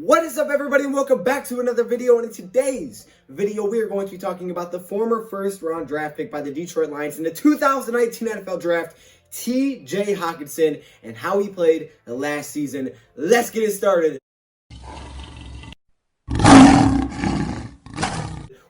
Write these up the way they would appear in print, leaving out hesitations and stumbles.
What is up, everybody, and welcome back to another video. And in today's video, we are going to be talking about the former first-round draft pick by the Detroit Lions in the 2019 NFL Draft, T.J. Hockenson, and how he played the last season. Let's get it started.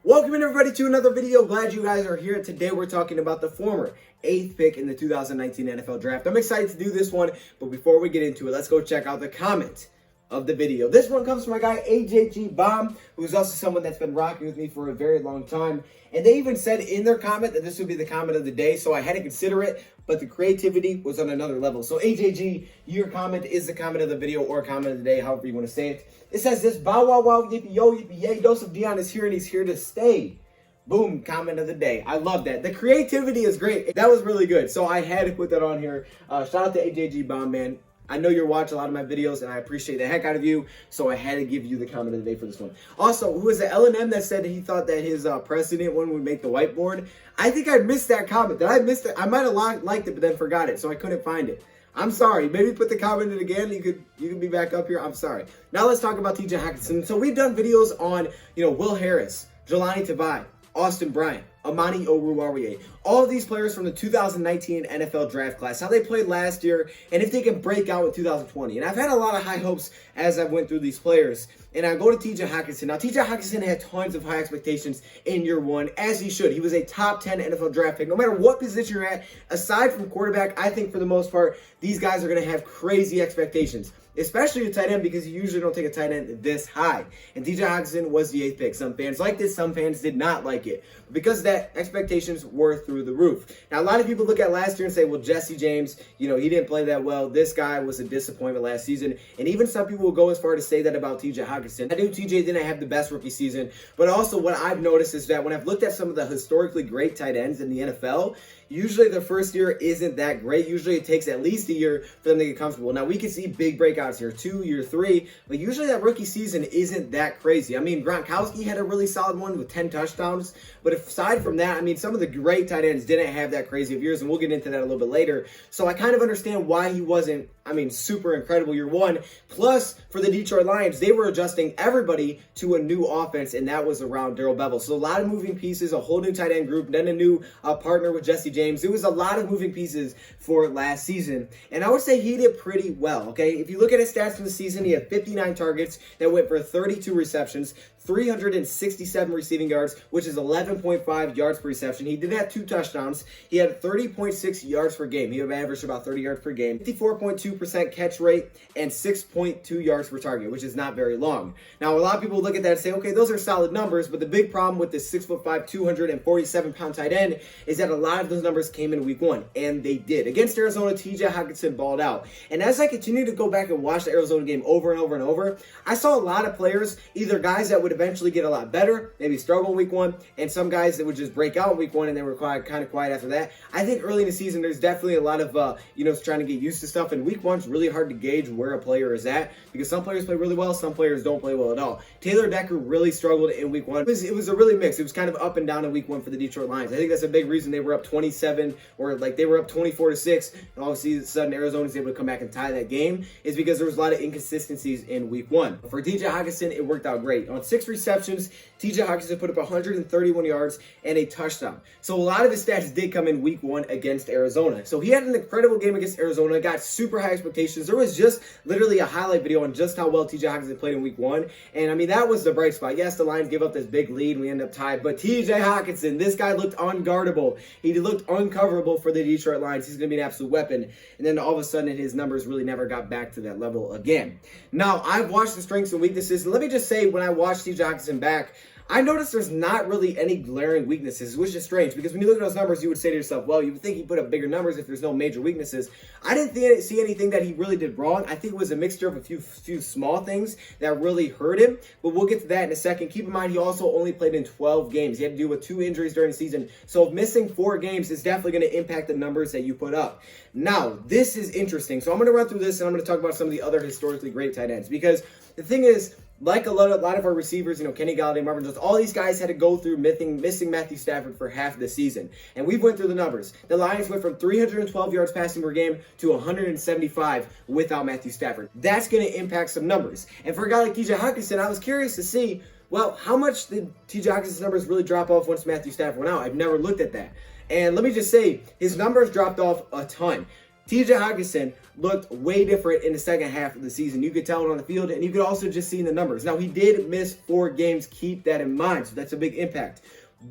Welcome, everybody, to another video. Glad you guys are here. Today, we're talking about the former 8th pick in the 2019 NFL Draft. I'm excited to do this one, but before we get into it, let's go check out the comment of the video. This one comes from my guy AJG Bomb, who's also someone that's been rocking with me for a very long time. And they even said in their comment that this would be the comment of the day, so I had to consider it, but the creativity was on another level. So AJG, your comment is the comment of the video or comment of the day, however you want to say it. It says this: bow wow wow, yippee yo, yippee yay, Joseph Dion is here and he's here to stay. Boom, comment of the day. I love that. The creativity is great. That was really good. So I had to put that on here. Shout out to AJG Bomb, man. I know you're watching a lot of my videos, and I appreciate the heck out of you, so I had to give you the comment of the day for this one. Also, who was the L&M that said he thought that his president one would make the whiteboard? I think I missed that comment. Did I miss it? I might have liked it, but then forgot it, so I couldn't find it. I'm sorry. Maybe put the comment in again. You could be back up here. I'm sorry. Now let's talk about T.J. Hockenson. So we've done videos on, Will Harris, Jelani Tavai, Austin Bryant, Amani Oruwariye, all of these players from the 2019 NFL draft class, how they played last year, and if they can break out in 2020. And I've had a lot of high hopes as I went through these players. And I go to T.J. Hockenson. Now, T.J. Hockenson had tons of high expectations in year one, as he should. He was a top 10 NFL draft pick. No matter what position you're at, aside from quarterback, I think for the most part, these guys are going to have crazy expectations, especially a tight end, because you usually don't take a tight end this high. And T.J. Hockenson was the 8th pick. Some fans liked it, some fans did not like it. Because of that, expectations were through the roof. Now, a lot of people look at last year and say, well, Jesse James, he didn't play that well. This guy was a disappointment last season. And even some people will go as far to say that about T.J. Hockenson. I knew T.J. didn't have the best rookie season, but also what I've noticed is that when I've looked at some of the historically great tight ends in the NFL, usually their first year isn't that great. Usually it takes at least a year for them to get comfortable. Now, we can see big breakouts here, 2, year 3, but usually that rookie season isn't that crazy. I mean, Gronkowski had a really solid one with 10 touchdowns, but aside from that, some of the great tight ends didn't have that crazy of years, and we'll get into that a little bit later. So I kind of understand why he wasn't, super incredible year one. Plus, for the Detroit Lions, they were adjusting everybody to a new offense, and that was around Darrell Bevell. So a lot of moving pieces, a whole new tight end group, then a new partner with Jesse James. It was a lot of moving pieces for last season, and I would say he did pretty well, okay? If you look at his stats from the season, he had 59 targets that went for 32 receptions, 367 receiving yards, which is 11.5 yards per reception. He did have 2 touchdowns. He had 30.6 yards per game. He averaged about 30 yards per game, 54.2% catch rate, and 6.2 yards per target, which is not very long. Now, a lot of people look at that and say, okay, those are solid numbers, but the big problem with this 6'5", 247-pound tight end is that a lot of those numbers came in week 1, and they did. Against Arizona, T.J. Hockenson balled out. And as I continue to go back and watch the Arizona game over and over and over, I saw a lot of players, either guys that would eventually get a lot better, maybe struggle in week 1, and some guys that would just break out in week 1 and they were kind of quiet after that. I think early in the season, there's definitely a lot of, trying to get used to stuff, and week 1's really hard to gauge where a player is at, because some players play really well, some players don't play well at all. Taylor Decker really struggled in week 1. It was a really mix. It was kind of up and down in week 1 for the Detroit Lions. I think that's a big reason they were up 27, or they were up 24-6, and obviously all of a sudden Arizona was able to come back and tie that game, is because there was a lot of inconsistencies in week 1. For T.J. Hockenson, it worked out great. On 6 receptions, T.J. Hockenson put up 131 yards and a touchdown. So a lot of his stats did come in week 1 against Arizona. So he had an incredible game against Arizona, got super high expectations. There was just literally a highlight video on just how well T.J. Hockenson played in week 1. And that was the bright spot. Yes, the Lions gave up this big lead and we ended up tied, but T.J. Hockenson, this guy looked unguardable. He looked uncoverable for the Detroit Lions. He's going to be an absolute weapon. And then all of a sudden, his numbers really never got back to that level again. Now, I've watched the strengths and weaknesses. And let me just say, when I watched T.J. Hockenson back, I noticed there's not really any glaring weaknesses, which is strange, because when you look at those numbers, you would say to yourself, well, you would think he put up bigger numbers if there's no major weaknesses. I didn't see anything that he really did wrong. I think it was a mixture of a few small things that really hurt him, but we'll get to that in a second. Keep in mind, he also only played in 12 games. He had to deal with 2 injuries during the season, so missing 4 games is definitely going to impact the numbers that you put up. Now, this is interesting, so I'm going to run through this, and I'm going to talk about some of the other historically great tight ends, because the thing is, like a lot of our receivers, Kenny Golladay, Marvin Jones, all these guys had to go through missing Matthew Stafford for half the season. And we've went through the numbers. The Lions went from 312 yards passing per game to 175 without Matthew Stafford. That's going to impact some numbers. And for a guy like TJ Hockenson, I was curious to see, well, how much did TJ Hockenson's numbers really drop off once Matthew Stafford went out? I've never looked at that. And let me just say, his numbers dropped off a ton. TJ Hockenson looked way different in the second half of the season. You could tell it on the field, and you could also just see in the numbers. Now, he did miss 4 games. Keep that in mind, so that's a big impact.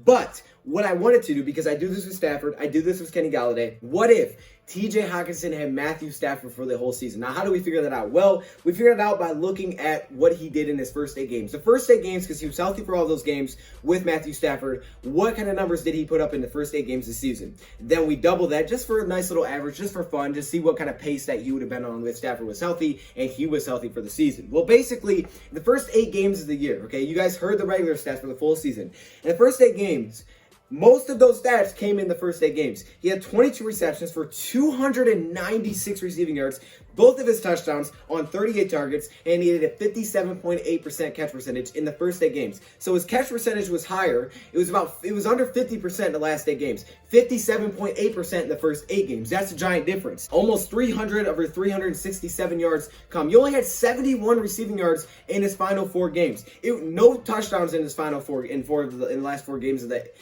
But what I wanted to do, because I do this with Stafford, I do this with Kenny Golladay, what if TJ Hockenson had Matthew Stafford for the whole season? Now, how do we figure that out? Well, we figured it out by looking at what he did in his first 8 games. The first 8 games, because he was healthy for all those games with Matthew Stafford, what kind of numbers did he put up in the first 8 games this season? Then we double that just for a nice little average, just for fun, just see what kind of pace that he would have been on if Stafford was healthy and he was healthy for the season. Well, basically, the first 8 games of the year, okay, you guys heard the regular stats for the full season. In the first 8 games, most of those stats came in the first 8 games. He had 22 receptions for 296 receiving yards, both of his touchdowns on 38 targets, and he had a 57.8% catch percentage in the first 8 games. So his catch percentage was higher. It was under 50% in the last 8 games. 57.8% in the first 8 games. That's a giant difference. Almost 300 over 367 yards come. He only had 71 receiving yards in his final 4 games. No touchdowns in his final 4 in the last 4 games of that.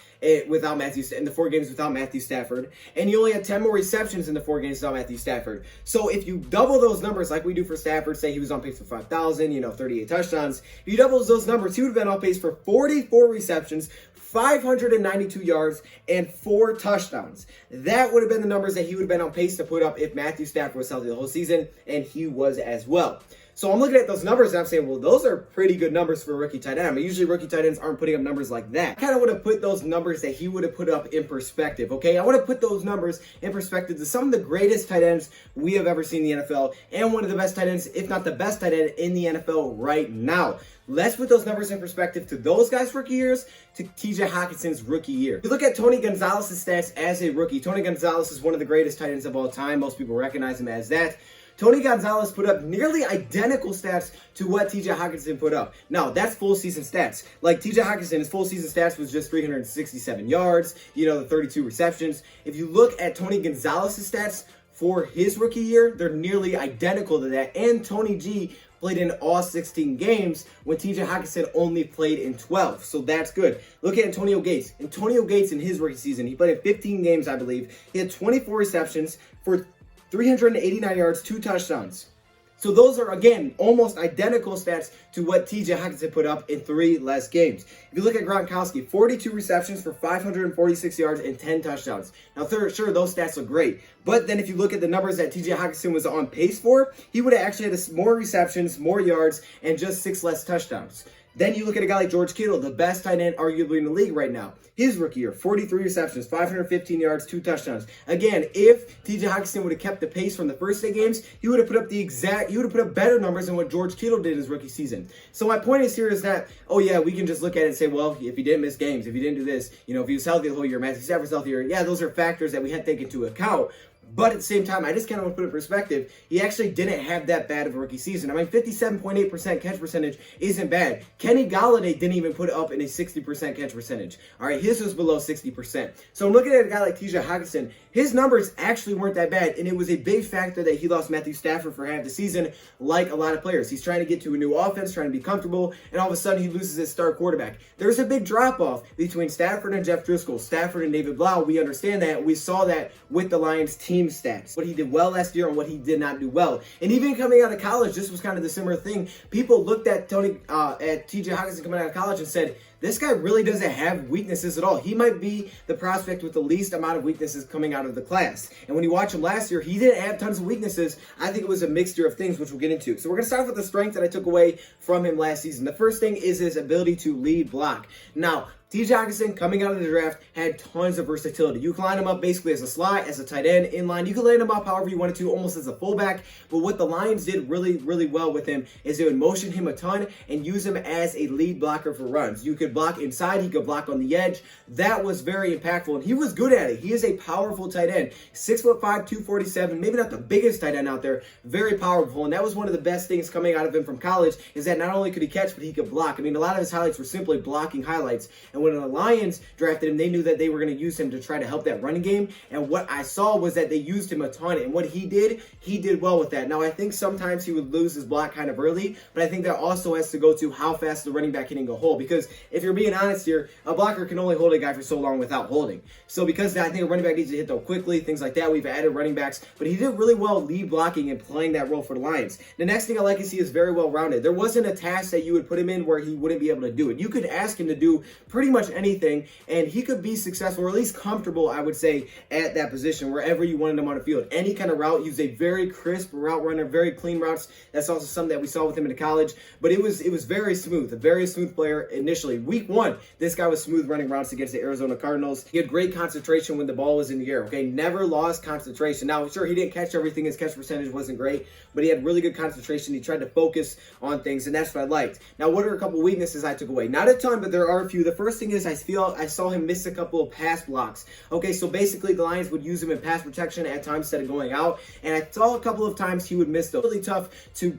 Without in the 4 games without Matthew Stafford, and he only had 10 more receptions in the 4 games without Matthew Stafford. So if you double those numbers like we do for Stafford, say he was on pace for 5,000, 38 touchdowns. If you double those numbers, he would have been on pace for 44 receptions, 592 yards, and 4 touchdowns. That would have been the numbers that he would have been on pace to put up if Matthew Stafford was healthy the whole season, and he was as well. So I'm looking at those numbers and I'm saying, well, those are pretty good numbers for a rookie tight end. I mean, usually rookie tight ends aren't putting up numbers like that. I kind of want to put those numbers that he would have put up in perspective, okay? I want to put those numbers in perspective to some of the greatest tight ends we have ever seen in the NFL, and one of the best tight ends, if not the best tight end in the NFL right now. Let's put those numbers in perspective to those guys' rookie years, to TJ Hockenson's rookie year. If you look at Tony Gonzalez's stats as a rookie, Tony Gonzalez is one of the greatest tight ends of all time. Most people recognize him as that. Tony Gonzalez put up nearly identical stats to what TJ Hockenson put up. Now, that's full season stats. Like TJ Hockenson, his full season stats was just 367 yards, the 32 receptions. If you look at Tony Gonzalez's stats for his rookie year, they're nearly identical to that. And Tony G played in all 16 games when TJ Hockenson only played in 12. So that's good. Look at Antonio Gates. Antonio Gates in his rookie season, he played in 15 games, I believe. He had 24 receptions for 389 yards, 2 touchdowns. So those are, again, almost identical stats to what TJ Hockenson put up in 3 less games. If you look at Gronkowski, 42 receptions for 546 yards and 10 touchdowns. Now, sure, those stats look great. But then if you look at the numbers that TJ Hockenson was on pace for, he would have actually had more receptions, more yards, and just 6 less touchdowns. Then you look at a guy like George Kittle, the best tight end arguably in the league right now. His rookie year, 43 receptions, 515 yards, 2 touchdowns. Again, if TJ Hockenson would have kept the pace from the first 8 games, he would have put up better numbers than what George Kittle did in his rookie season. So my point is here is that, oh yeah, we can just look at it and say, well, if he didn't miss games, if he didn't do this, if he was healthy the whole year, Matthew Stafford's healthier, yeah, those are factors that we had to take into account. But at the same time, I just kind of want to put it in perspective. He actually didn't have that bad of a rookie season. I mean, 57.8% catch percentage isn't bad. Kenny Golladay didn't even put it up in a 60% catch percentage. All right, his was below 60%. So I'm looking at a guy like TJ Hockenson. His numbers actually weren't that bad, and it was a big factor that he lost Matthew Stafford for half the season, like a lot of players. He's trying to get to a new offense, trying to be comfortable, and all of a sudden he loses his star quarterback. There's a big drop-off between Stafford and Jeff Driscoll, Stafford and David Blau. We understand that. We saw that with the Lions team stats. What he did well last year and what he did not do well. And even coming out of college, this was kind of the similar thing. People looked at TJ Hockenson coming out of college and said, this guy really doesn't have weaknesses at all. He might be the prospect with the least amount of weaknesses coming out of the class. And when you watch him last year, he didn't have tons of weaknesses. I think it was a mixture of things, which we'll get into. So we're going to start with the strength that I took away from him last season. The first thing is his ability to lead block. Now, T.J. Hockenson, coming out of the draft, had tons of versatility. You can line him up basically as a slot, as a tight end, inline. You can line him up however you wanted to, almost as a fullback. But what the Lions did really, really well with him is they would motion him a ton and use him as a lead blocker for runs. You could block inside, he could block on the edge. That was very impactful, and he was good at it. He is a powerful tight end. 6'5", 247, maybe not the biggest tight end out there, very powerful. And that was one of the best things coming out of him from college, is that not only could he catch, but he could block. I mean, a lot of his highlights were simply blocking highlights. And when the Lions drafted him, they knew that they were going to use him to try to help that running game. And what I saw was that they used him a ton. And what he did well with that. Now, I think sometimes he would lose his block kind of early, but I think that also has to go to how fast the running back hitting a hole. Because if you're being honest here, a blocker can only hold a guy for so long without holding. So because I think a running back needs to hit though quickly, things like that, we've added running backs. But he did really well lead blocking and playing that role for the Lions. The next thing I like is he is very well rounded. There wasn't a task that you would put him in where he wouldn't be able to do it. You could ask him to do pretty much anything, and he could be successful, or at least comfortable, I would say, at that position, wherever you wanted him on the field. Any kind of route, he was a very crisp route runner, very clean routes. That's also something that we saw with him in college, but it was very smooth, a very smooth player initially. Week one, this guy was smooth running routes against the Arizona Cardinals. He had great concentration when the ball was in the air, okay? Never lost concentration. Now, sure, he didn't catch everything. His catch percentage wasn't great, but he had really good concentration. He tried to focus on things, and that's what I liked. Now, what are a couple weaknesses I took away? Not a ton, but there are a few. The first thing is I saw him miss a couple of pass blocks. Okay, so basically the Lions would use him in pass protection at times instead of going out, and I saw a couple of times he would miss those. Really tough to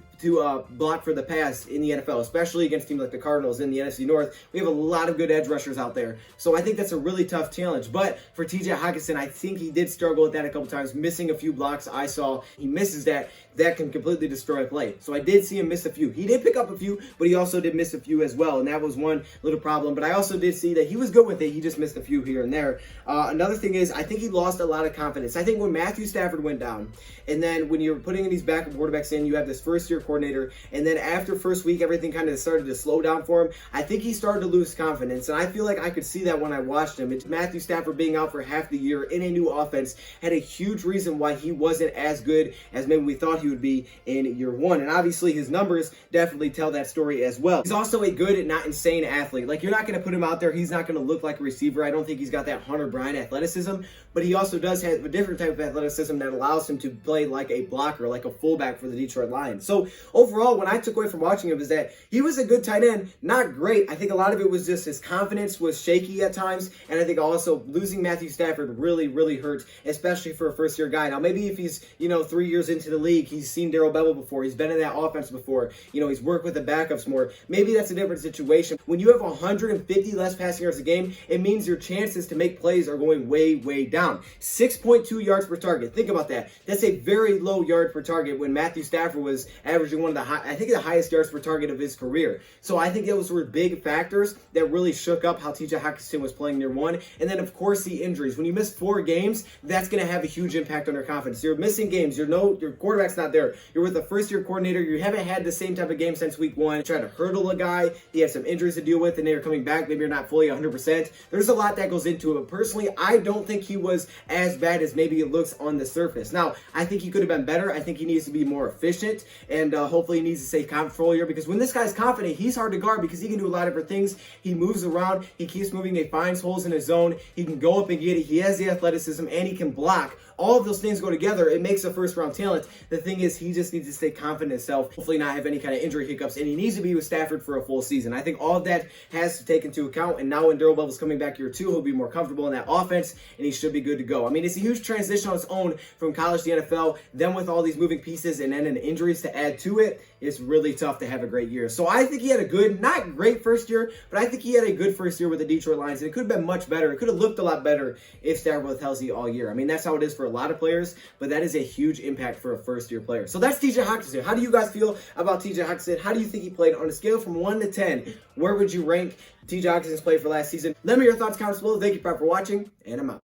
block for the pass in the NFL, especially against teams like the Cardinals in the NFC North. We have a lot of good edge rushers out there, so I think that's a really tough challenge. But for T.J. Hockenson, I think he did struggle with that a couple times, missing a few blocks. I saw he misses that can completely destroy a play. So I did see him miss a few. He did pick up a few, but he also did miss a few as well, and that was one little problem. But I also did see that he was good with it. He just missed a few here and there. Another thing is I think he lost a lot of confidence. I think when Matthew Stafford went down, and then when you're putting these backup quarterbacks in, you have this first-year coordinator, and then after first week, everything kind of started to slow down for him. I think he started to lose confidence, and I feel like I could see that when I watched him. It's Matthew Stafford being out for half the year in a new offense had a huge reason why he wasn't as good as maybe we thought he would be in year one. And obviously his numbers definitely tell that story as well. He's also a good, not insane athlete. Like, you're not going to put him out there. He's not going to look like a receiver. I don't think he's got that Hunter Bryant athleticism, but he also does have a different type of athleticism that allows him to play like a blocker, like a fullback for the Detroit Lions. So overall, what I took away from watching him is that he was a good tight end, not great. I think a lot of it was just his confidence was shaky at times, and I think also losing Matthew Stafford really, really hurt, especially for a first-year guy. Now, maybe if he's, 3 years into the league, he's seen Darrell Bevell before, he's been in that offense before, he's worked with the backups more. Maybe that's a different situation. When you have 150 less passing yards a game, it means your chances to make plays are going way, way down. 6.2 yards per target. Think about that. That's a very low yard per target when Matthew Stafford was averaging one of the highest yards per target of his career. So I think those were big factors that really shook up how T.J. Hockenson was playing year one. And then, of course, the injuries. When you miss 4 games, that's going to have a huge impact on your confidence. You're missing games. Your quarterback's not there. You're with a first-year coordinator. You haven't had the same type of game since week one. You tried to hurdle a guy. He had some injuries to deal with, and they're coming back. Maybe you're not fully 100%. There's a lot that goes into it. But personally, I don't think he was as bad as maybe it looks on the surface. Now, I think he could have been better. I think he needs to be more efficient, and hopefully he needs to stay confident for a year, because when this guy's confident, he's hard to guard because he can do a lot of different things. He moves around. He keeps moving. He finds holes in his zone. He can go up and get it. He has the athleticism, and he can block. All of those things go together. It makes a first-round talent. The thing is, he just needs to stay confident in himself, hopefully not have any kind of injury hiccups, and he needs to be with Stafford for a full season. I think all of that has to take into account, and now when Darrell Bevell's coming back year 2, he'll be more comfortable in that offense, and he should be good to go. I mean, it's a huge transition on its own from college to the NFL. Then with all these moving pieces and then injuries to add to it, it's really tough to have a great year. So I think he had a good, not great first year, but I think he had a good first year with the Detroit Lions, and it could have been much better. It could have looked a lot better if Stafford was healthy all year. I mean, that's how it is for a lot of players, but that is a huge impact for a first-year player. So that's T.J. Hockenson. How do you guys feel about T.J. Hockenson? How do you think he played? On a scale from 1 to 10, where would you rank T.J. Hockenson's play for last season? Let me know your thoughts, comments below. Thank you for watching, and I'm out.